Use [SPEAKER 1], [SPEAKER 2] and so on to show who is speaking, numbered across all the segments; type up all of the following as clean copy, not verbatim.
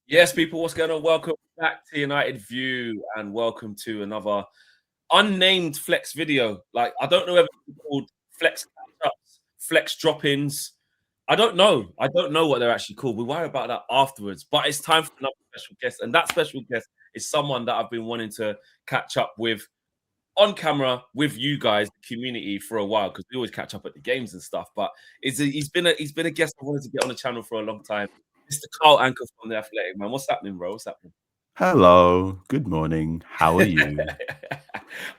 [SPEAKER 1] Yes, people, what's going on? Welcome back to United View and welcome to another unnamed flex video. Like, I don't know whether it's called flex catch-ups, flex drop-ins. I don't know. I don't know what they're actually called. We worry about that afterwards. But it's time for another special guest. And that special guest is someone that I've been wanting to catch up with on camera with you guys, the community, for a while, because we always catch up at the games and stuff. But he's been a guest I wanted to get on the channel for a long time. Mr. Anka from the Athletic, man. What's happening, bro? What's happening?
[SPEAKER 2] Hello, good morning. How are you?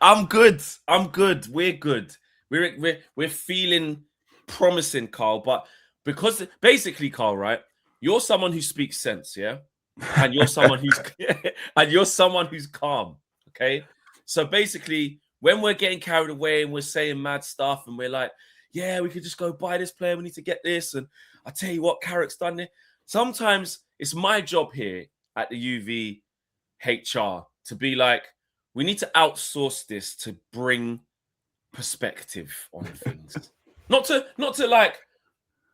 [SPEAKER 1] I'm good. I'm good. We're good. We're feeling promising, Carl. But because basically, Carl, right? You're someone who speaks sense, yeah, and you're someone who's and you're someone who's calm. Okay, so basically, when we're getting carried away and we're saying mad stuff, and we're like, yeah, we could just go buy this player. We need to get this, and I tell you what, Carrick's done it. Sometimes it's my job here at the UV HR to be like, we need to outsource this to bring perspective on things. not to like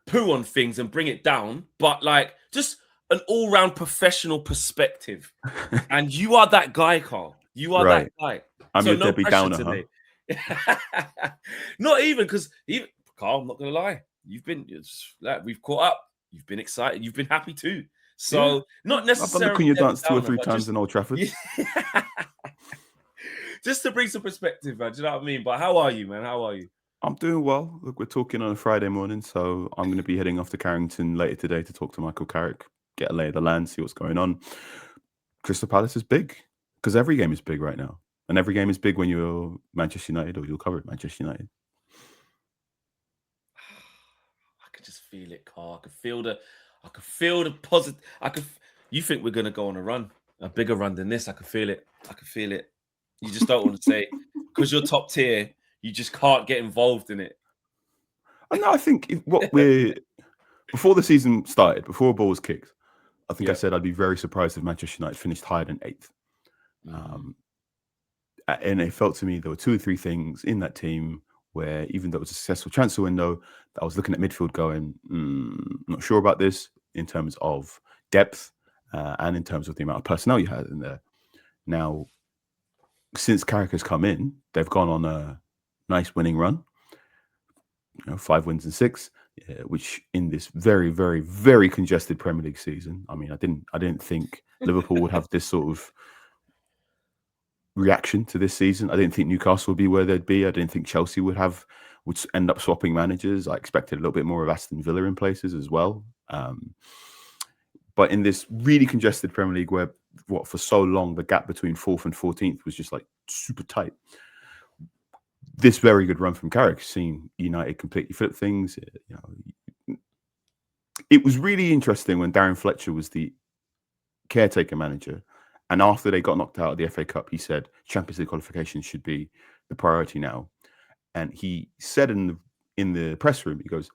[SPEAKER 1] poo on things and bring it down, but like just an all-round professional perspective. And you are that guy, Carl. You are
[SPEAKER 2] Right.
[SPEAKER 1] that guy.
[SPEAKER 2] I'm
[SPEAKER 1] So
[SPEAKER 2] your
[SPEAKER 1] no
[SPEAKER 2] Debbie
[SPEAKER 1] pressure
[SPEAKER 2] Downer,
[SPEAKER 1] today. Not even because even Carl, I'm not gonna lie. You've been like we've caught up. You've been excited. You've been happy too. So not
[SPEAKER 2] I've done the
[SPEAKER 1] necessarily
[SPEAKER 2] Cunha
[SPEAKER 1] Debbie
[SPEAKER 2] dance 2 or
[SPEAKER 1] Downer,
[SPEAKER 2] 3
[SPEAKER 1] but
[SPEAKER 2] times
[SPEAKER 1] just
[SPEAKER 2] in Old Trafford.
[SPEAKER 1] just to bring some perspective, man. Do you know what I mean? But how are you, man? How are you?
[SPEAKER 2] I'm doing well. Look, we're talking on a Friday morning, so I'm going to be heading off to Carrington later today to talk to Michael Carrick, get a lay of the land, see what's going on. Crystal Palace is big because every game is big right now, and every game is big when you're Manchester United or you're covered Manchester United.
[SPEAKER 1] I could just feel it, Carl. I could feel the positive. You think we're gonna go on a run, a bigger run than this? I could feel it. I could feel it. You just don't want to say because you're top tier. You just can't get involved in it.
[SPEAKER 2] And I think before the season started, before a ball was kicked, I think I said I'd be very surprised if Manchester United finished higher than 8th. And it felt to me there were 2 or 3 things in that team where, even though it was a successful transfer window, I was looking at midfield going, not sure about this in terms of depth and in terms of the amount of personnel you had in there. Now, since Carrick has come in, they've gone on a nice winning run. 5 wins and 6, which in this very, very, very congested Premier League season. I mean, I didn't think Liverpool would have this sort of reaction to this season. I didn't think Newcastle would be where they'd be. I didn't think Chelsea would end up swapping managers. I expected a little bit more of Aston Villa in places as well. But in this really congested Premier League where for so long the gap between 4th and 14th was just like super tight, this very good run from Carrick, seeing United completely flip things. It was really interesting when Darren Fletcher was the caretaker manager, and after they got knocked out of the FA Cup, he said Champions League qualification should be the priority now. And he said in the press room, he goes,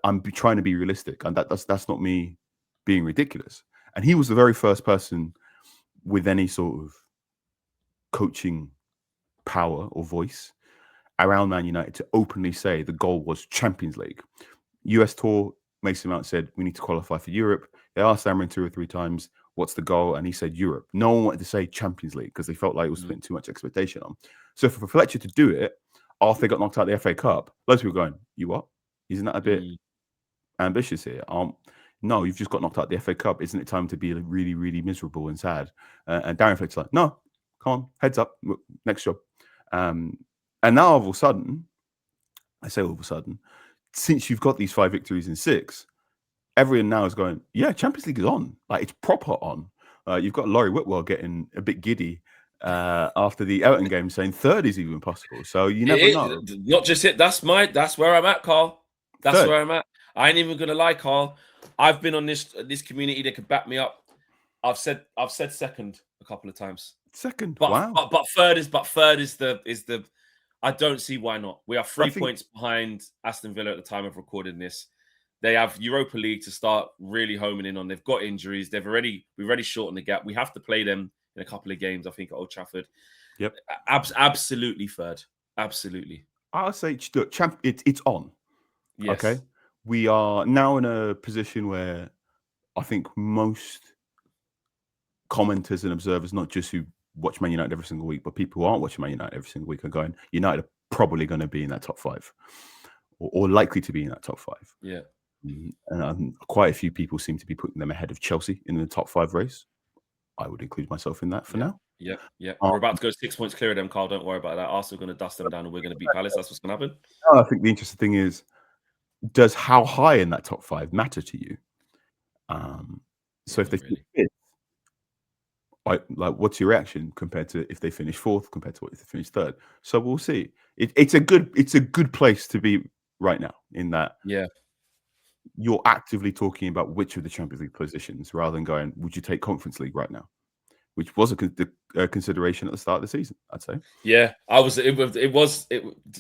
[SPEAKER 2] "I'm trying to be realistic, and that's not me being ridiculous." And he was the very first person with any sort of coaching power or voice around Man United to openly say the goal was Champions League. US Tour, Mason Mount said, we need to qualify for Europe. They asked Amarin 2 or 3 times, what's the goal? And he said Europe. No one wanted to say Champions League because they felt like it was putting too much expectation on. So for Fletcher to do it after they got knocked out of the FA Cup, loads of people going, you what? Isn't that a bit ambitious here? No, you've just got knocked out of the FA Cup. Isn't it time to be really, really miserable and sad? And Darren Fletcher's like, no, come on, heads up, next job. And now all of a sudden, since you've got these 5 victories in 6, everyone now is going, yeah, Champions League is on. Like, it's proper on. You've got Laurie Whitwell getting a bit giddy after the Everton game, saying 3rd is even possible. So you never know.
[SPEAKER 1] Not just it. That's where I'm at, Carl. That's where I'm at. I ain't even gonna lie, Carl. I've been on this community that could back me up. I've said 2nd a couple of times.
[SPEAKER 2] 2nd,
[SPEAKER 1] but,
[SPEAKER 2] wow.
[SPEAKER 1] But 3rd is the. I don't see why not. We are 3 points behind Aston Villa at the time of recording this. They have Europa League to start really homing in on. They've got injuries. We've already shortened the gap. We have to play them in a couple of games, I think, at Old Trafford.
[SPEAKER 2] Yep.
[SPEAKER 1] Absolutely 3rd. Absolutely.
[SPEAKER 2] I'll say, look, it's on.
[SPEAKER 1] Yes.
[SPEAKER 2] Okay. We are now in a position where I think most commenters and observers, not just who watch Man United every single week, but people who aren't watching Man United every single week are going, United are probably going to be in that top 5 or likely to be in that top 5.
[SPEAKER 1] Yeah.
[SPEAKER 2] And quite a few people seem to be putting them ahead of Chelsea in the top 5 race. I would include myself in that for now.
[SPEAKER 1] Yeah. We're about to go 6 points clear of them, Carl. Don't worry about that. Arsenal are going to dust them down and we're going to beat Palace. That's what's going to happen.
[SPEAKER 2] I think the interesting thing is, does how high in that top 5 matter to you? So if they finish fifth, what's your reaction compared to if they finish 4th, compared to what if they finish 3rd? So we'll see. It's a good place to be right now, in that you're actively talking about which of the Champions League positions, rather than going, would you take Conference League right now, which was a consideration at the start of the season, I'd say.
[SPEAKER 1] Yeah, I was. It was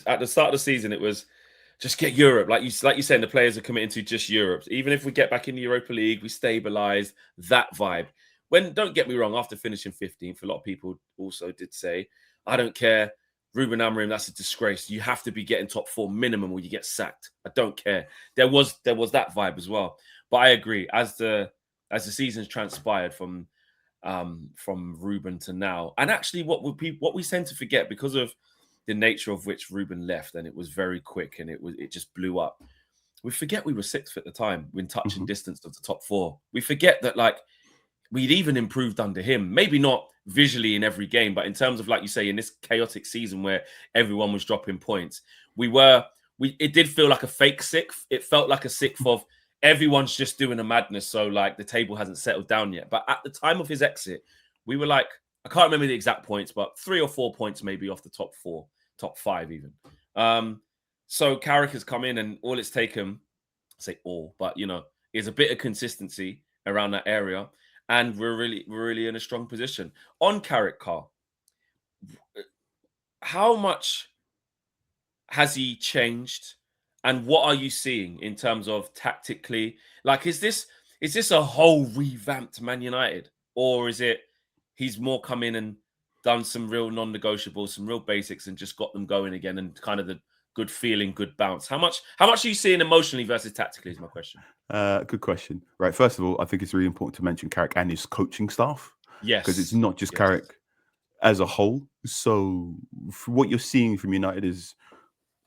[SPEAKER 1] at the start of the season. It was just get Europe, like you saying. The players are committing to just Europe. Even if we get back in the Europa League, we stabilize that vibe. When, don't get me wrong, after finishing 15th, a lot of people also did say, I don't care, Ruben Amorim, that's a disgrace. You have to be getting top 4 minimum or you get sacked. I don't care. There was that vibe as well. But I agree, as the season's transpired from Ruben to now, and actually what we tend to forget, because of the nature of which Ruben left, and it was very quick and it just blew up. We forget we were 6th at the time, when touching distance of the top 4. We forget that, like, we'd even improved under him. Maybe not visually in every game, but in terms of, like you say, in this chaotic season where everyone was dropping points, it did feel like a fake 6th. It felt like a 6th of everyone's just doing a madness, so like the table hasn't settled down yet. But at the time of his exit, we were like, I can't remember the exact points, but 3 or 4 points maybe off the top 4, top 5 even. So Carrick has come in, and all it's taken, but is a bit of consistency around that area. And we're really in a strong position. On Carrick, Carl, how much has he changed? And what are you seeing in terms of tactically? Like, is this a whole revamped Man United? Or is it he's more come in and done some real non-negotiables, some real basics, and just got them going again, and kind of the good feeling, good bounce? How much are you seeing emotionally versus tactically is my question.
[SPEAKER 2] Good question. Right. First of all, I think it's really important to mention Carrick and his coaching staff.
[SPEAKER 1] Yes.
[SPEAKER 2] Because it's not just Carrick as a whole. So what you're seeing from United is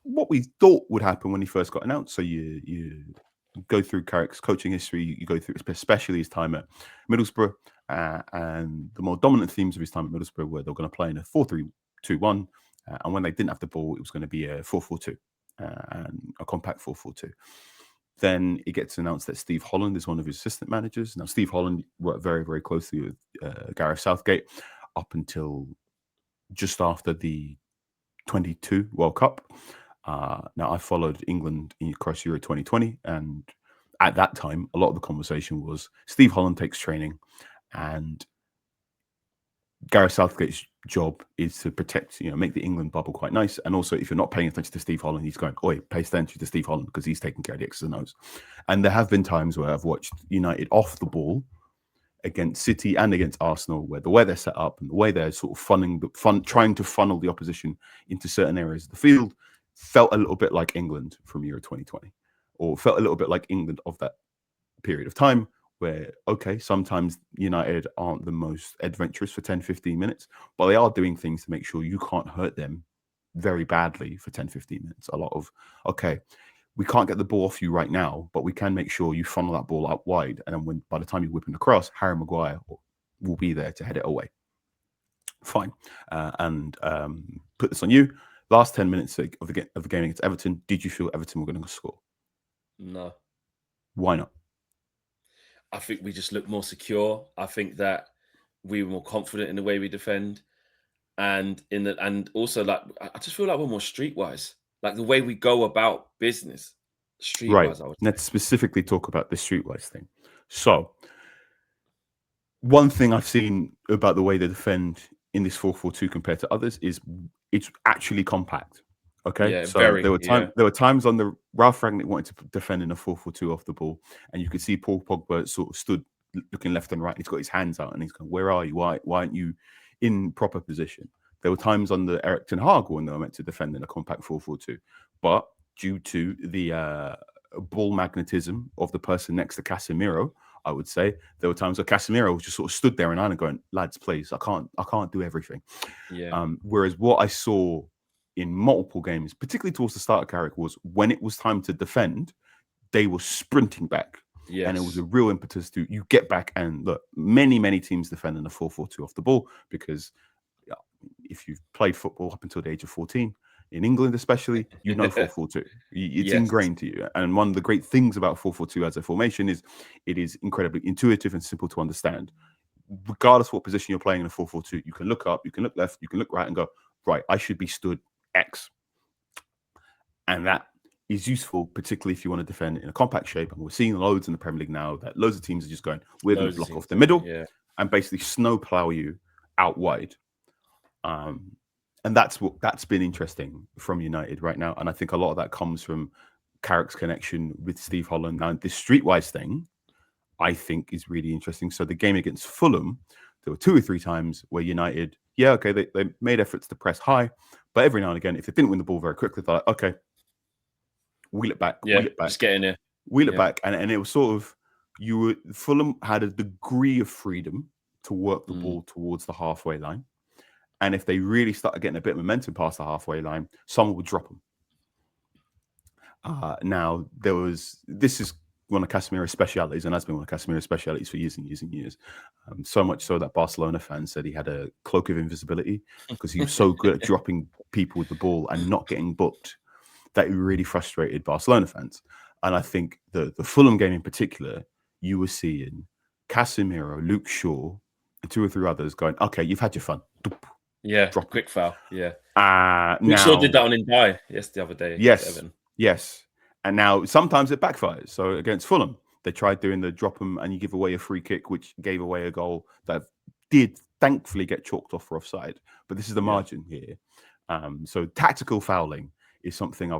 [SPEAKER 2] what we thought would happen when he first got announced. So you go through Carrick's coaching history, you go through especially his time at Middlesbrough, and the more dominant themes of his time at Middlesbrough were they're going to play in a 4-3-2-1, and when they didn't have the ball, it was going to be a 4-4-2, and a compact 4-4-2. Then it gets announced that Steve Holland is one of his assistant managers. Now, Steve Holland worked very, very closely with Gareth Southgate up until just after the 22 World Cup. Now, I followed England across Euro 2020, and at that time, a lot of the conversation was Steve Holland takes training, and Gareth Southgate's job is to protect, make the England bubble quite nice. And also, if you're not paying attention to Steve Holland, he's going, "Oi, pay attention to Steve Holland," because he's taking care of the X's and O's. And there have been times where I've watched United off the ball against City and against Arsenal, where the way they're set up and the way they're sort of trying to funnel the opposition into certain areas of the field felt a little bit like England from Euro 2020, or felt a little bit like England of that period of time, where, okay, sometimes United aren't the most adventurous for 10, 15 minutes, but they are doing things to make sure you can't hurt them very badly for 10, 15 minutes. A lot of, okay, we can't get the ball off you right now, but we can make sure you funnel that ball out wide. And then by the time you're whipping across, Harry Maguire will be there to head it away. Fine. And put this on you. Last 10 minutes of the game against Everton, did you feel Everton were going to score?
[SPEAKER 1] No.
[SPEAKER 2] Why not?
[SPEAKER 1] I think we just look more secure. I think that we were more confident in the way we defend, and also, like, I just feel like we're more streetwise, like the way we go about business. Streetwise,
[SPEAKER 2] right.
[SPEAKER 1] I would say.
[SPEAKER 2] Let's specifically talk about the streetwise thing. So, one thing I've seen about the way they defend in this 4-4-2 compared to others is it's actually compact. Okay,
[SPEAKER 1] Yeah,
[SPEAKER 2] so
[SPEAKER 1] very,
[SPEAKER 2] there were times on the Ralph Rangnick wanted to defend in a 4-4-2 off the ball, and you could see Paul Pogba sort of stood looking left and right. And he's got his hands out, and he's going, "Where are you? Why aren't you in proper position?" There were times on the Eric Ten Hag when they were meant to defend in a compact 4-4-2, but due to the ball magnetism of the person next to Casemiro, I would say. There were times where Casemiro just sort of stood there and going, lads, please, I can't do everything.
[SPEAKER 1] Yeah.
[SPEAKER 2] Whereas what I saw in multiple games, particularly towards the start of Carrick, was when it was time to defend, they were sprinting back.
[SPEAKER 1] Yes.
[SPEAKER 2] And it was a real impetus to you get back. And look, many teams defend in a 4-4-2 off the ball, because if you've played football up until the age of 14, in England especially, you know 4-4-2. It's ingrained to you. And one of the great things about 4-4-2 as a formation is it is incredibly intuitive and simple to understand. Regardless of what position you're playing in a 4-4-2, you can look up, you can look left, you can look right and go, right, I should be stood X. And that is useful, particularly if you want to defend in a compact shape. And we're seeing loads in the Premier League now that loads of teams are just going, we're going to block off the middle and basically snowplow you out wide. And that's been interesting from United right now. And I think a lot of that comes from Carrick's connection with Steve Holland. Now, this streetwise thing, I think, is really interesting. So the game against Fulham, there were 2 or 3 times where United, they made efforts to press high, but every now and again, if they didn't win the ball very quickly, they're like, okay, wheel it back,
[SPEAKER 1] just get in there,
[SPEAKER 2] wheel it back. And it was sort of, Fulham had a degree of freedom to work the ball towards the halfway line. And if they really started getting a bit of momentum past the halfway line, someone would drop them. Now, this is one of Casemiro's specialities, and has been one of Casemiro's specialities for years and years and years. So much so that Barcelona fans said he had a cloak of invisibility because he was so good at dropping people with the ball and not getting booked that it really frustrated Barcelona fans. And I think the Fulham game in particular, you were seeing Casemiro, Luke Shaw, and 2 or 3 others going, okay, you've had your fun.
[SPEAKER 1] Yeah, drop quick foul. Yeah.
[SPEAKER 2] We
[SPEAKER 1] sure did that on Ndai the other day.
[SPEAKER 2] Yes. And now sometimes it backfires. So against Fulham, they tried doing the drop them and you give away a free kick, which gave away a goal that did thankfully get chalked off for offside. But this is the margin here. So tactical fouling is something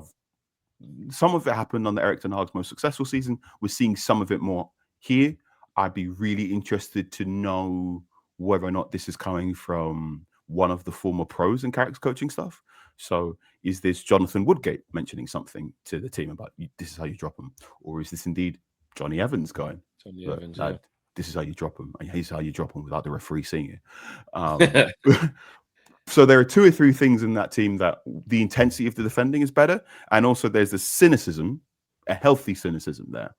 [SPEAKER 2] some of it happened on the Erik ten Hag's most successful season. We're seeing some of it more here. I'd be really interested to know whether or not this is coming from one of the former pros in Carrick's coaching staff. So is this Jonathan Woodgate mentioning something to the team about this is how you drop them? Or is this indeed Johnny Evans going, this is how you drop them, and here's how you drop them without the referee seeing it? So there are 2 or 3 things in that team that the intensity of the defending is better. And also there's the cynicism, a healthy cynicism there.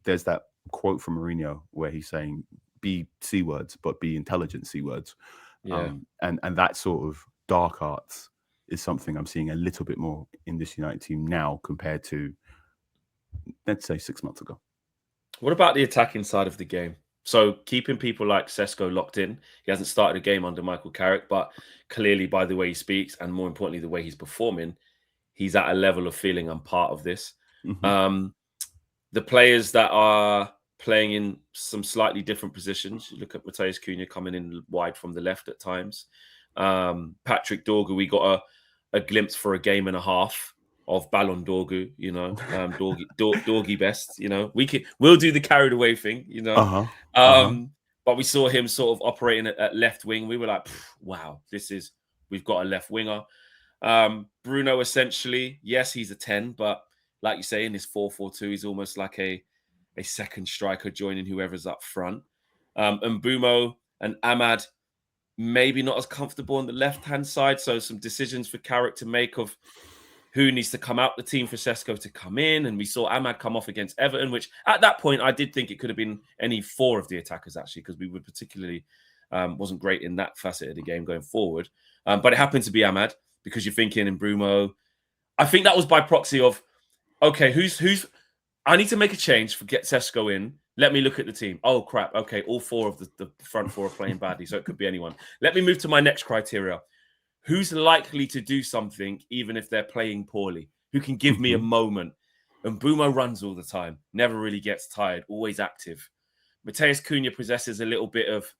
[SPEAKER 2] There's that quote from Mourinho where he's saying, be C words, but be intelligent C words. And that sort of dark arts is something I'm seeing a little bit more in this United team now compared to, let's say, 6 months ago.
[SPEAKER 1] What about the attacking side of the game? So keeping people like Sesko locked in. He hasn't started a game under Michael Carrick, but clearly by the way he speaks and more importantly, the way he's performing, he's at a level of feeling I'm part of this. The players that are playing in some slightly different positions. You look at Matheus Cunha coming in wide from the left at times. Patrick Dorgu, we got a glimpse for a game and a half of Ballon Dorgu, Dorgy best, we'll do the carried away thing, but we saw him sort of operating at left wing. We were like, wow, we've got a left winger. Bruno, essentially, yes, he's a 10, but like you say, in this 4-4-2, he's almost like a second striker joining whoever's up front. And Mbeumo and Ahmad, maybe not as comfortable on the left-hand side. So some decisions for Carrick to make of who needs to come out the team for Sesko to come in. And we saw Ahmad come off against Everton, which at that point, I did think it could have been any 4 of the attackers, actually, because we would particularly wasn't great in that facet of the game going forward. But it happened to be Ahmad because you're thinking in Mbeumo. I think that was by proxy of, okay, who's I need to make a change for get Sesko in. Let me look at the team. Oh, crap. Okay, all 4 of the front 4 are playing badly, so it could be anyone. Let me move to my next criteria. Who's likely to do something even if they're playing poorly? Who can give me a moment? And Mbeumo runs all the time, never really gets tired, always active. Matheus Cunha possesses a little bit of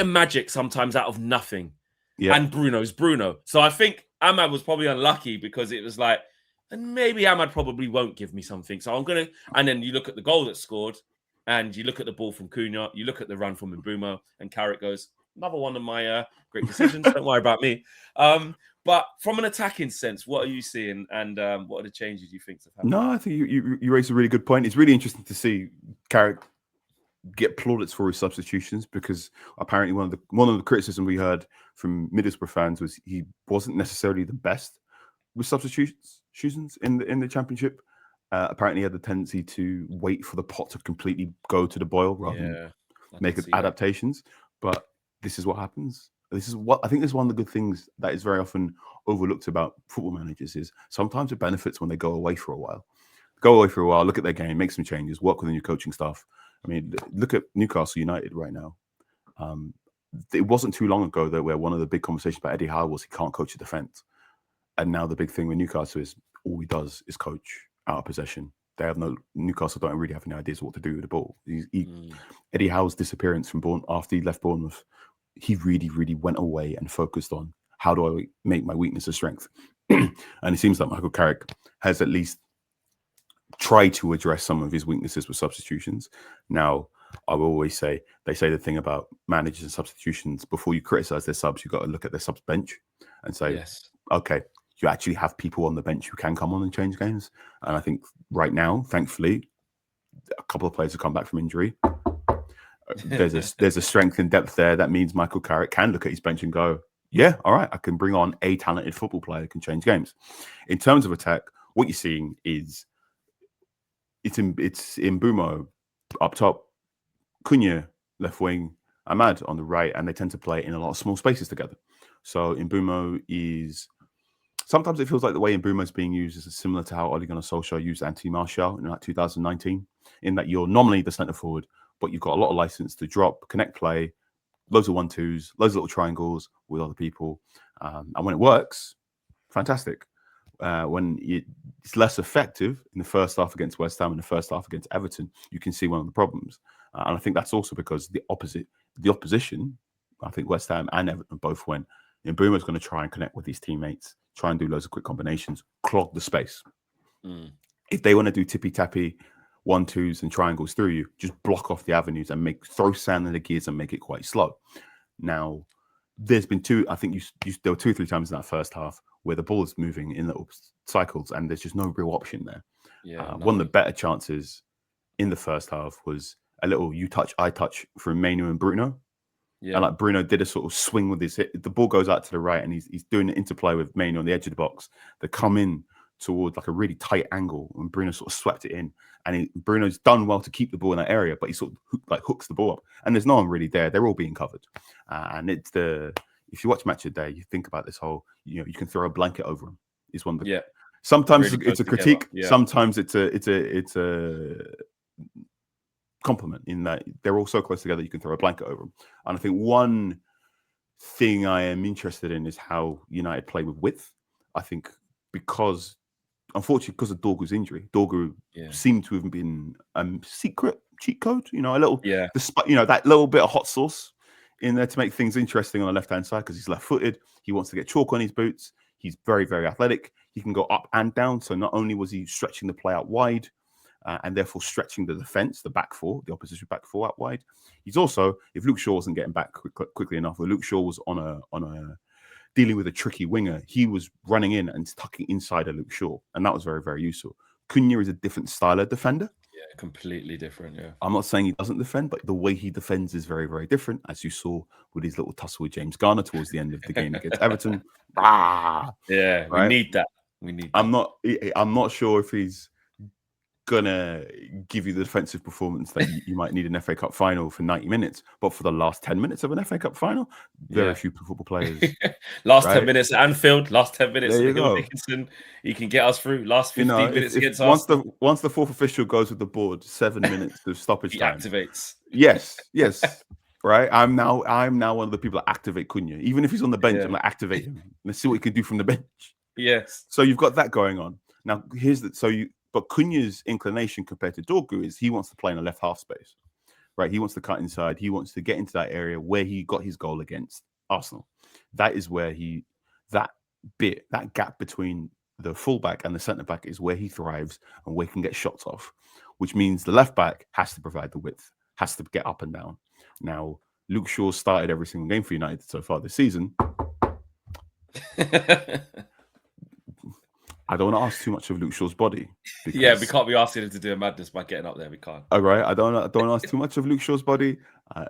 [SPEAKER 1] magic sometimes out of nothing. Yeah. And Bruno's Bruno. So I think Ahmad was probably unlucky because it was like, and maybe Ahmad probably won't give me something. So I'm going to... And then you look at the goal that's scored and you look at the ball from Cunha, you look at the run from Mbeumo, and Carrick goes, another one of my great decisions. Don't worry about me. But from an attacking sense, what are you seeing? And what are the changes you think have happened?
[SPEAKER 2] No, I think you raised a really good point. It's really interesting to see Carrick get plaudits for his substitutions, because apparently one of the criticism we heard from Middlesbrough fans was he wasn't necessarily the best with substitutions in the Championship. Apparently, he had the tendency to wait for the pot to completely go to the boil rather than make adaptations. But this is what happens. This is what I think is one of the good things that is very often overlooked about football managers is sometimes it benefits when they go away for a while. Go away for a while, look at their game, make some changes, work with the new coaching staff. I mean, look at Newcastle United right now. It wasn't too long ago that where one of the big conversations about Eddie Howe was he can't coach a defense. And now the big thing with Newcastle is all he does is coach out of possession. Newcastle don't really have any ideas what to do with the ball. Eddie Howe's disappearance from after he left Bournemouth, he really, really went away and focused on how do I make my weakness a strength. And it seems like Michael Carrick has at least tried to address some of his weaknesses with substitutions. Now, I will always say, they say the thing about managers and substitutions, before you criticize their subs, you've got to look at their subs bench and say, okay, you actually have people on the bench who can come on and change games. And I think right now, thankfully, a couple of players have come back from injury. There's a strength and depth there. That means Michael Carrick can look at his bench and go, yeah, all right, I can bring on a talented football player who can change games. In terms of attack, what you're seeing is it's in Mbumo up top, Cunha left wing, Ahmad on the right, and they tend to play in a lot of small spaces together. So Mbumo is... Sometimes it feels like the way Mbumo is being used is similar to how Ole Gunnar Solskjaer used Anthony Martial in like 2019, in that you're nominally the centre forward, but you've got a lot of license to drop, connect play, loads of 1-2s, loads of little triangles with other people. And when it works, fantastic. When it's less effective in the first half against West Ham and the first half against Everton, you can see one of the problems. And I think that's also because the opposition, I think West Ham and Everton both went, Mbeumo's going to try and connect with his teammates, try and do loads of quick combinations, clog the space. If they want to do tippy-tappy 1-2s and triangles through you, just block off the avenues and throw sand in the gears and make it quite slow. Now, there's been there were 2-3 times in that first half where the ball is moving in little cycles and there's just no real option there. One of the better chances in the first half was a little you touch, I touch from Mainu and Bruno. And like Bruno did a sort of swing with his hit. The ball goes out to the right and he's doing an interplay with Mainu on the edge of the box. They come in towards like a really tight angle and Bruno sort of swept it in. And Bruno's done well to keep the ball in that area, but he sort of hooks the ball up. And there's no one really there. They're all being covered. And if you watch Match of the Day, you think about this whole, you can throw a blanket over them. Is one of the sometimes really it's a critique. Sometimes it's a compliment in that they're all so close together you can throw a blanket over them. And I think one thing I am interested in is how United play with width. I think unfortunately, because of Dorgu's injury, Dorgu seemed to have been a secret cheat code, a little, that little bit of hot sauce in there to make things interesting on the left-hand side because he's left-footed. He wants to get chalk on his boots. He's very, very athletic. He can go up and down. So not only was he stretching the play out wide, and therefore stretching the defense, the back four, the opposition back four out wide. He's also, if Luke Shaw wasn't getting back quickly enough, or Luke Shaw was on a dealing with a tricky winger, he was running in and tucking inside a Luke Shaw, and that was very, very useful. Cunha is a different style of defender.
[SPEAKER 1] Yeah, completely different. Yeah,
[SPEAKER 2] I'm not saying he doesn't defend, but the way he defends is very, very different, as you saw with his little tussle with James Garner towards the end of the game against Everton.
[SPEAKER 1] Yeah, right? We need that.
[SPEAKER 2] I'm not sure if he's gonna give you the defensive performance that you might need an FA Cup final for 90 minutes, but for the last 10 minutes of an FA Cup final, very few football players.
[SPEAKER 1] Last 10 minutes at Anfield, last 10 minutes.
[SPEAKER 2] There you go.
[SPEAKER 1] Dickinson, he can get us through. Last 15 minutes against
[SPEAKER 2] us. Once the fourth official goes with the board, 7 minutes of stoppage time.
[SPEAKER 1] Activates.
[SPEAKER 2] Yes. Right. I'm now one of the people that activate Cunha, even if he's on the bench. I'm like, activate him. Let's see what he can do from the bench.
[SPEAKER 1] Yes.
[SPEAKER 2] So you've got that going on now. But Cunha's inclination compared to Dorgu is he wants to play in a left half space, right? He wants to cut inside. He wants to get into that area where he got his goal against Arsenal. That is where that gap between the fullback and the centre back is where he thrives and where he can get shots off, which means the left back has to provide the width, has to get up and down. Now, Luke Shaw started every single game for United so far this season. I don't want to ask too much of Luke Shaw's body. Because,
[SPEAKER 1] Yeah, we can't be asking him to do a madness by getting up there. We can't.
[SPEAKER 2] all right, I don't want to ask too much of Luke Shaw's body,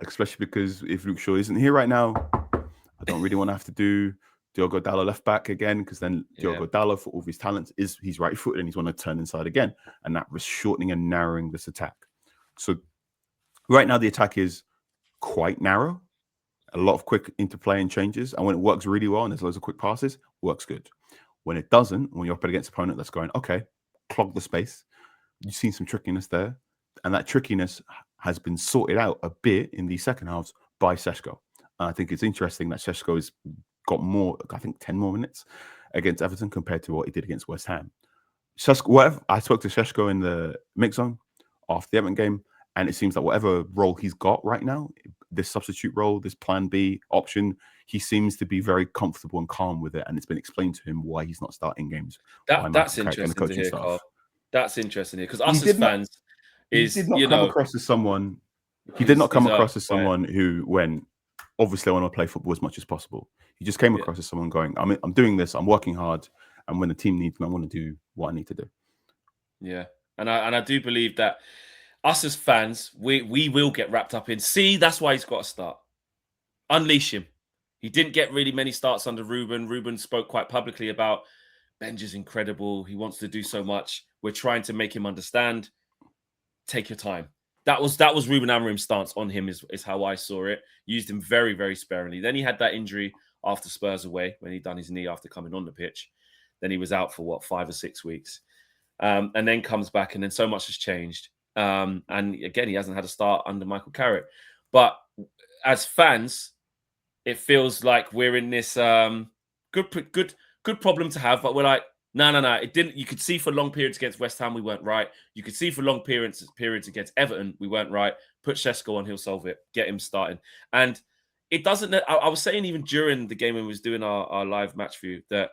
[SPEAKER 2] especially because if Luke Shaw isn't here right now, I don't really want to have to do Diogo Dalot left back again, because then Diogo Dalot, for all of his talents, he's right-footed and he's want to turn inside again, and that was shortening and narrowing this attack. So right now the attack is quite narrow, a lot of quick interplay and changes, and when it works really well and there's loads of quick passes, works good. When it doesn't, when you're up against an opponent that's going, okay, clog the space, you've seen some trickiness there, and that trickiness has been sorted out a bit in the second halves by Šeško. I think it's interesting that Šeško has got more, I think 10 more minutes against Everton compared to what he did against West Ham. I spoke to Šeško in the mix zone after the Everton game, and it seems that whatever role he's got right now, this substitute role, this plan B option, he seems to be very comfortable and calm with it, and it's been explained to him why he's not starting games.
[SPEAKER 1] That's interesting to hear, Carl. That's interesting here, because us as fans
[SPEAKER 2] he did not come across as someone. He did not come across as someone who, when obviously I want to play football as much as possible, he just came across as someone going, I'm doing this, I'm working hard, and when the team needs me, I want to do what I need to do.
[SPEAKER 1] Yeah, and I do believe that us as fans, we will get wrapped up in, see, that's why he's got to start. Unleash him. He didn't get really many starts under Ruben. Ruben spoke quite publicly about Benj is incredible. He wants to do so much. We're trying to make him understand. Take your time. That was Ruben Amorim's stance on him, is how I saw it. Used him very, very sparingly. Then he had that injury after Spurs away when he'd done his knee after coming on the pitch. Then he was out for 5 or 6 weeks. And then comes back, and then so much has changed. And again, he hasn't had a start under Michael Carrick. But as fans, it feels like we're in this good problem to have. But we're like, no. It didn't. You could see for long periods against West Ham, we weren't right. You could see for long periods against Everton, we weren't right. Put Šeško on, he'll solve it. Get him starting. And it doesn't. I was saying even during the game when we was doing our live match view that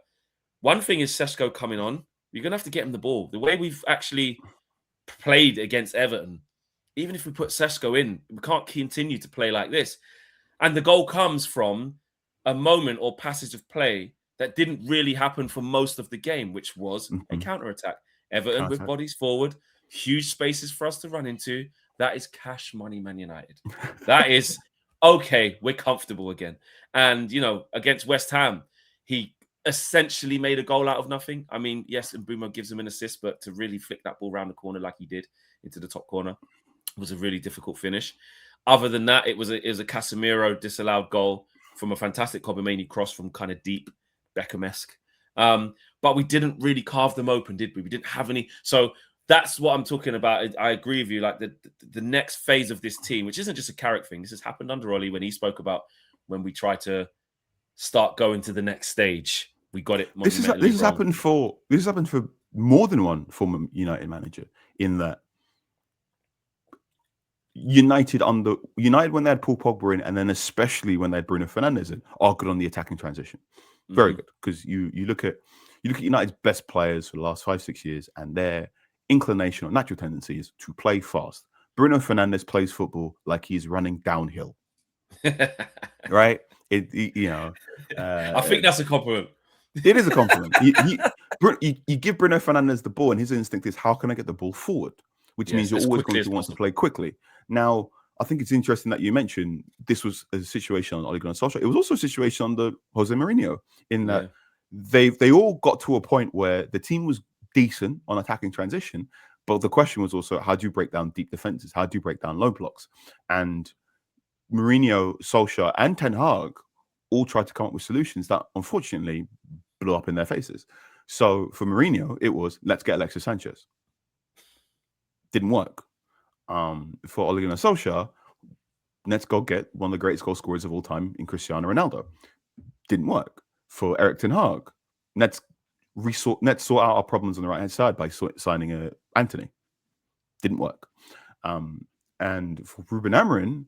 [SPEAKER 1] one thing is Šeško coming on. You're gonna have to get him the ball. The way we've actually played against Everton, even if we put Šeško in, we can't continue to play like this. And the goal comes from a moment or passage of play that didn't really happen for most of the game, which was a counter-attack. Everton with bodies forward, huge spaces for us to run into. That is cash money, Man United. That is, okay, we're comfortable again. And, against West Ham, he essentially made a goal out of nothing. I mean, yes, Mbeumo gives him an assist, but to really flick that ball around the corner like he did into the top corner was a really difficult finish. Other than that, it was a Casemiro disallowed goal from a fantastic Kobameni cross from kind of deep, Beckham-esque. But we didn't really carve them open, did we? We didn't have any. So that's what I'm talking about. I agree with you. Like the next phase of this team, which isn't just a Carrick thing. This has happened under Ollie when he spoke about when we try to start going to the next stage. We got it.
[SPEAKER 2] This has happened for more than one former United manager, in that United when they had Paul Pogba in, and then especially when they had Bruno Fernandes in, are good on the attacking transition. Very good, because you look at United's best players for the last 5-6 years, and their inclination or natural tendency is to play fast. Bruno Fernandes plays football like he's running downhill, right? I
[SPEAKER 1] think that's a compliment.
[SPEAKER 2] It is a compliment. You give Bruno Fernandes the ball, and his instinct is, how can I get the ball forward? Which means you're always going to want to play quickly. Now, I think it's interesting that you mentioned this was a situation on Ole Gunnar Solskjaer. It was also a situation under Jose Mourinho, in that they all got to a point where the team was decent on attacking transition, but the question was also, how do you break down deep defenses? How do you break down low blocks? And Mourinho, Solskjaer, and Ten Hag all tried to come up with solutions that unfortunately blew up in their faces. So for Mourinho, it was, let's get Alexis Sanchez. Didn't work. For Ole Gunnar Solskjaer, let's go get one of the greatest goal scorers of all time in Cristiano Ronaldo. Didn't work. For Erik Ten Hag, let's sort out our problems on the right-hand side by signing Anthony. Didn't work. And for Ruben Amorim,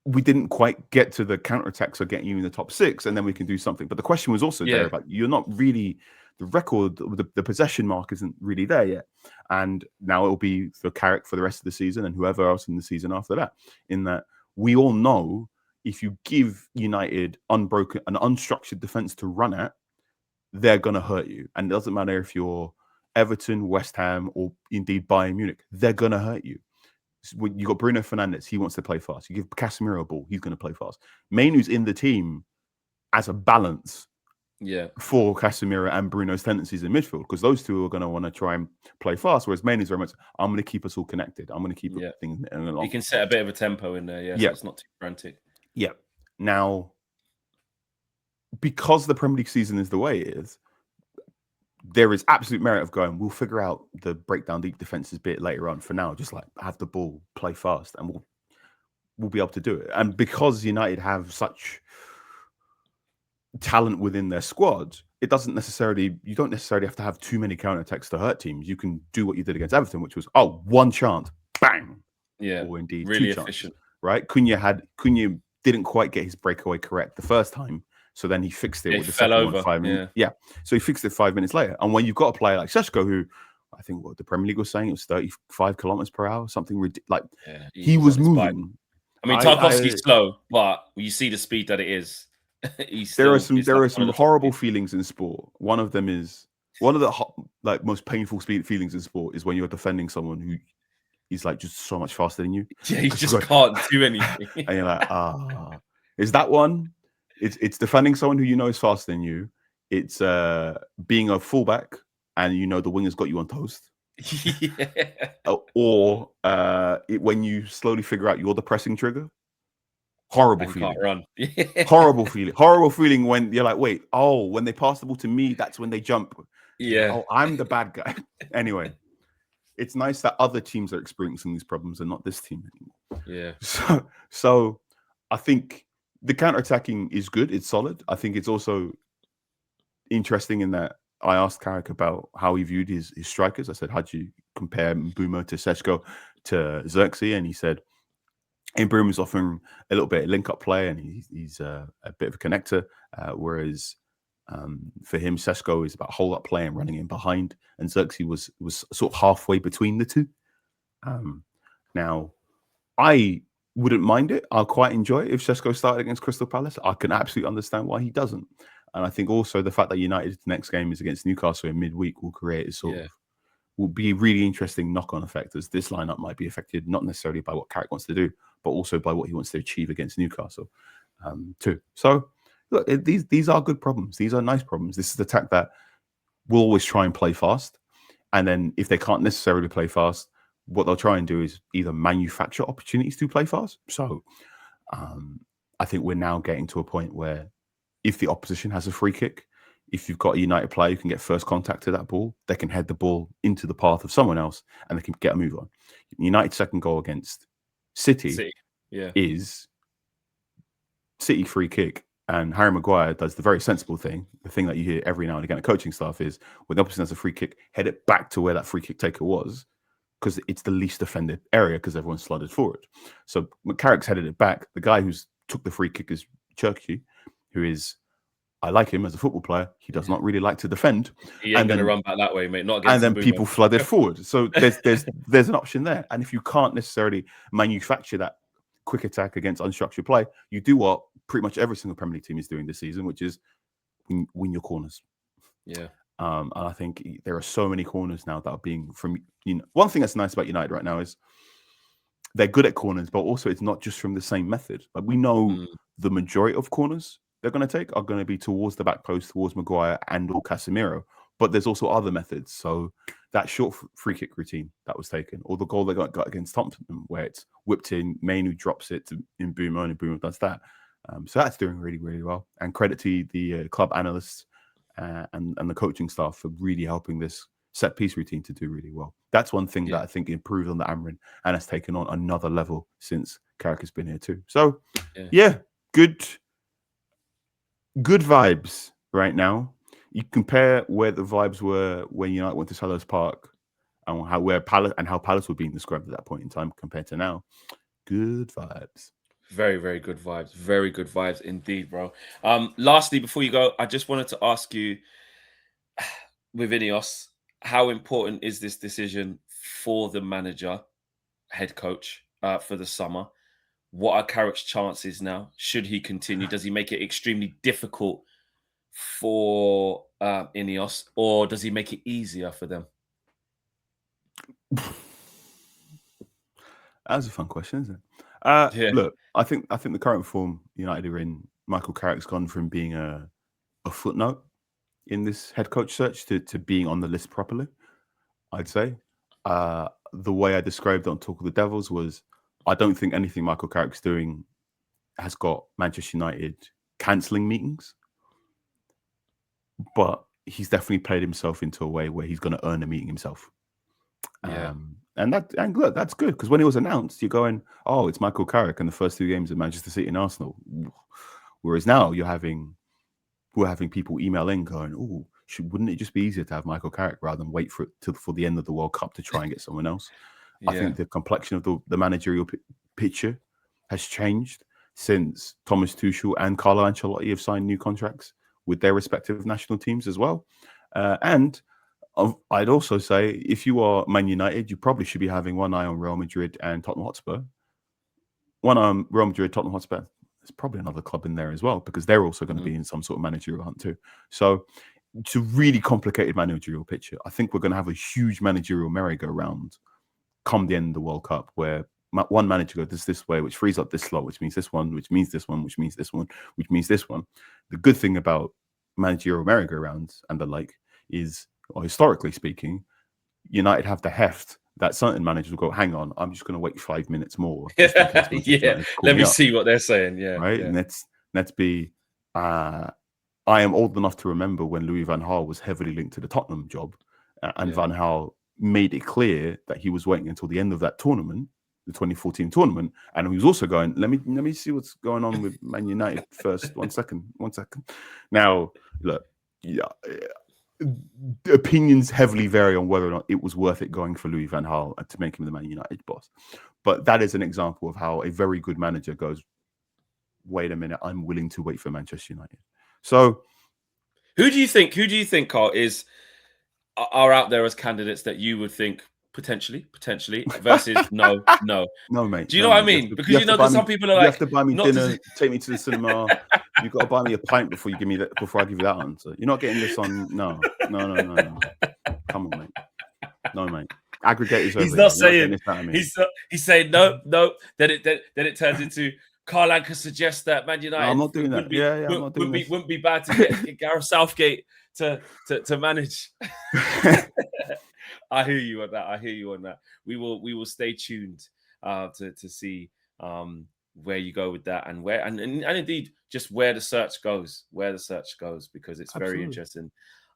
[SPEAKER 2] we didn't quite get to the counter-attacks or getting you in the top 6, and then we can do something. But the question was also there about, you're not really, the record, the possession mark isn't really there yet. And now it'll be for Carrick for the rest of the season, and whoever else in the season after that. In that, we all know if you give United an unstructured defense to run at, they're going to hurt you. And it doesn't matter if you're Everton, West Ham, or indeed Bayern Munich, they're going to hurt you. You got Bruno Fernandes, he wants to play fast. You give Casemiro a ball, he's going to play fast. Mainu's in the team as a balance for Casemiro and Bruno's tendencies in midfield, because those two are going to want to try and play fast, whereas Mainu's very much, I'm going to keep us all connected. I'm going to keep things along.
[SPEAKER 1] He can set a bit of a tempo in there, so it's not too frantic.
[SPEAKER 2] Yeah. Now, because the Premier League season is the way it is, there is absolute merit of going, we'll figure out the breakdown deep defenses bit later on. For now, just like have the ball, play fast, and we'll be able to do it. And because United have such talent within their squad, you don't necessarily have to have too many counterattacks to hurt teams. You can do what you did against Everton, which was one chance, bang.
[SPEAKER 1] Or
[SPEAKER 2] indeed
[SPEAKER 1] really
[SPEAKER 2] two
[SPEAKER 1] efficient.
[SPEAKER 2] chances, right? Cunha didn't quite get his breakaway correct the first time. So then he fixed it with the second one 5 minutes. Yeah. So he fixed it 5 minutes later. And when you've got a player like Šeško, who I think what the Premier League was saying, it was 35 kilometers per hour, something ridiculous. He was moving.
[SPEAKER 1] I mean, Tarkowski's slow, but you see the speed that it is.
[SPEAKER 2] There are some horrible feelings in sport. One of them is one of the most painful feelings in sport is when you're defending someone who is like just so much faster than you.
[SPEAKER 1] Yeah, he just can't do anything.
[SPEAKER 2] And you're like, is that one? It's defending someone who you know is faster than you. It's being a fullback and you know the winger's got you on toast. Or when you slowly figure out you're the pressing trigger. Horrible feeling.
[SPEAKER 1] Can't run.
[SPEAKER 2] Horrible feeling. Horrible feeling when you're like, wait, when they pass the ball to me, that's when they jump.
[SPEAKER 1] Yeah.
[SPEAKER 2] I'm the bad guy. Anyway, it's nice that other teams are experiencing these problems and not this team anymore.
[SPEAKER 1] Yeah.
[SPEAKER 2] So I think the counter-attacking is good. It's solid. I think it's also interesting in that I asked Carrick about how he viewed his strikers. I said, how'd you compare Mbeumo to Šeško to Xerxes? And he said, Mbeumo is offering a little bit of link-up play and he's a bit of a connector, whereas for him, Šeško is about hold-up play and running in behind, and Xerxes was sort of halfway between the two. Now, I wouldn't mind it. I'll quite enjoy it if Šeško started against Crystal Palace. I can absolutely understand why he doesn't. And I think also the fact that United's next game is against Newcastle in midweek will create will be a really interesting knock-on effect, as this lineup might be affected not necessarily by what Carrick wants to do, but also by what he wants to achieve against Newcastle too. So look, these are good problems. These are nice problems. This is the attack that will always try and play fast. And then if they can't necessarily play fast, what they'll try and do is either manufacture opportunities to play fast. So I think we're now getting to a point where if the opposition has a free kick, if you've got a United player who can get first contact to that ball, they can head the ball into the path of someone else and they can get a move on. United's second goal against City. Is City free kick. And Harry Maguire does the very sensible thing. The thing that you hear every now and again at coaching staff is when the opposition has a free kick, head it back to where that free kick taker was, because it's the least defended area because everyone's slotted forward. So Carrick's headed it back. The guy who's took the free kick is Cherky, who is, I like him as a football player. He does not really like to defend.
[SPEAKER 1] He ain't going to run back that way, mate. Not against
[SPEAKER 2] and then people flooded forward. So there's an option there. And if you can't necessarily manufacture that quick attack against unstructured play, you do what pretty much every single Premier League team is doing this season, which is win your corners.
[SPEAKER 1] Yeah.
[SPEAKER 2] And I think there are so many corners now that are being from, one thing that's nice about United right now is they're good at corners, but also it's not just from the same method. Like we know the majority of corners they're going to take are going to be towards the back post, towards Maguire and or Casemiro. But there's also other methods. So that short free kick routine that was taken, or the goal they got against Tottenham, where it's whipped in, Mainu drops it to Mbeumo, and Mbeumo does that. So that's doing really, really well. And credit to the club analysts and the coaching staff for really helping this set piece routine to do really well. That's one thing that I think improved on the Amrin and has taken on another level since Carrick has been here too. So good vibes right now. You compare where the vibes were when United went to Selhurst Park and how Palace were being described at that point in time compared to now. Good vibes.
[SPEAKER 1] Very, very good vibes. Very good vibes indeed, bro. Lastly, before you go, I just wanted to ask you, with Ineos, how important is this decision for the manager, head coach, for the summer? What are Carrick's chances now? Should he continue? Does he make it extremely difficult for Ineos, or does he make it easier for them?
[SPEAKER 2] That's a fun question, isn't it?
[SPEAKER 1] Yeah.
[SPEAKER 2] Look, I think the current form United are in, Michael Carrick's gone from being a footnote in this head coach search to being on the list properly, I'd say. The way I described it on Talk of the Devils was, I don't think anything Michael Carrick's doing has got Manchester United cancelling meetings, but he's definitely played himself into a way where he's going to earn a meeting himself.
[SPEAKER 1] Yeah.
[SPEAKER 2] And look, that's good, because when it was announced, you're going, oh, it's Michael Carrick in the first 2 games of Manchester City and Arsenal. Whereas now we're having people email in going, oh, wouldn't it just be easier to have Michael Carrick rather than wait for the end of the World Cup to try and get someone else?
[SPEAKER 1] Yeah.
[SPEAKER 2] I think the complexion of the managerial picture has changed since Thomas Tuchel and Carlo Ancelotti have signed new contracts with their respective national teams as well. And I'd also say, if you are Man United, you probably should be having one eye on Real Madrid and Tottenham Hotspur. One eye on Real Madrid, Tottenham Hotspur. There's probably another club in there as well, because they're also going to be in some sort of managerial hunt too. So it's a really complicated managerial picture. I think we're going to have a huge managerial merry-go-round come the end of the World Cup, where one manager goes this way, which frees up this slot, which means this one, which means this one, which means this one, which means this one. The good thing about managerial merry-go-rounds and the like is, or historically speaking, United have the heft that certain managers will go, hang on, I'm just going to wait 5 minutes more.
[SPEAKER 1] Yeah, let me see what they're saying. Yeah,
[SPEAKER 2] right.
[SPEAKER 1] Yeah.
[SPEAKER 2] And let's be. I am old enough to remember when Louis van Gaal was heavily linked to the Tottenham job, and Van Gaal made it clear that he was waiting until the end of that tournament, the 2014 tournament, and he was also going, let me see what's going on with Man United first. One second. Now, look, yeah. Opinions heavily vary on whether or not it was worth it going for Louis van Gaal to make him the Man United boss. But that is an example of how a very good manager goes, wait a minute, I'm willing to wait for Manchester United. So
[SPEAKER 1] who do you think, Carl, are out there as candidates that you would think potentially versus no,
[SPEAKER 2] mate.
[SPEAKER 1] Do you know what I mean? Because that some people are like,
[SPEAKER 2] you have to buy me dinner, take me to the cinema. You've got to buy me a pint before I give you that answer. You're not getting this on. No. Come on, mate. No, mate. Aggregators.
[SPEAKER 1] He's not saying. He's saying no. Then it turns into Carl Anka suggests that Man United.
[SPEAKER 2] No, I'm not doing that. I'm not doing this.
[SPEAKER 1] Wouldn't be bad to get Gareth Southgate to manage. I hear you on that. We will stay tuned to see where you go with that, and where and indeed just where the search goes, because it's very interesting.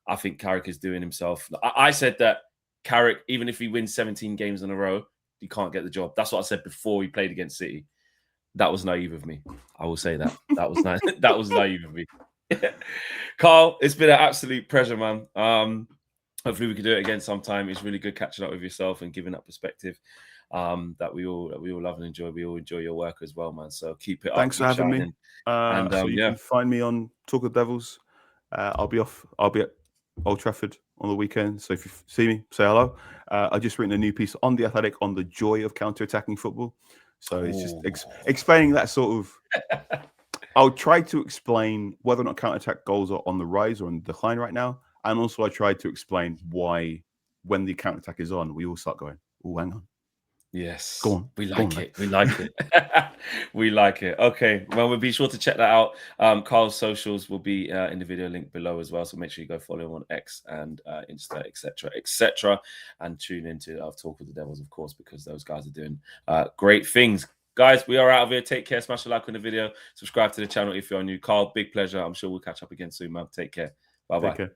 [SPEAKER 1] I think Carrick is doing himself. I said that Carrick, even if he wins 17 games in a row, he can't get the job. That's what I said before he played against City. That was naive of me. I will say that. That was that was naive of me. Carl, it's been an absolute pleasure, man. Hopefully we can do it again sometime. It's really good catching up with yourself and giving that perspective that we all love and enjoy. We all enjoy your work as well, man. So keep it up.
[SPEAKER 2] Thanks for having me. So you can find me on Talk of the Devils. I'll be at Old Trafford on the weekend. So if you see me, say hello. I just written a new piece on The Athletic on the joy of counter-attacking football. So it's just explaining that sort of. I'll try to explain whether or not counter-attack goals are on the rise or on the decline right now. And also I tried to explain why, when the counter-attack is on, we all start going, oh, hang on.
[SPEAKER 1] Yes.
[SPEAKER 2] Go on.
[SPEAKER 1] We like it. We like it. Okay. Well, we'll be sure to check that out. Carl's socials will be in the video link below as well. So make sure you go follow him on X and Insta, etc. And tune into Talk with the Devils, of course, because those guys are doing great things. Guys, we are out of here. Take care. Smash a like on the video. Subscribe to the channel if you're new. Carl, big pleasure. I'm sure we'll catch up again soon, man. Take care. Bye-bye.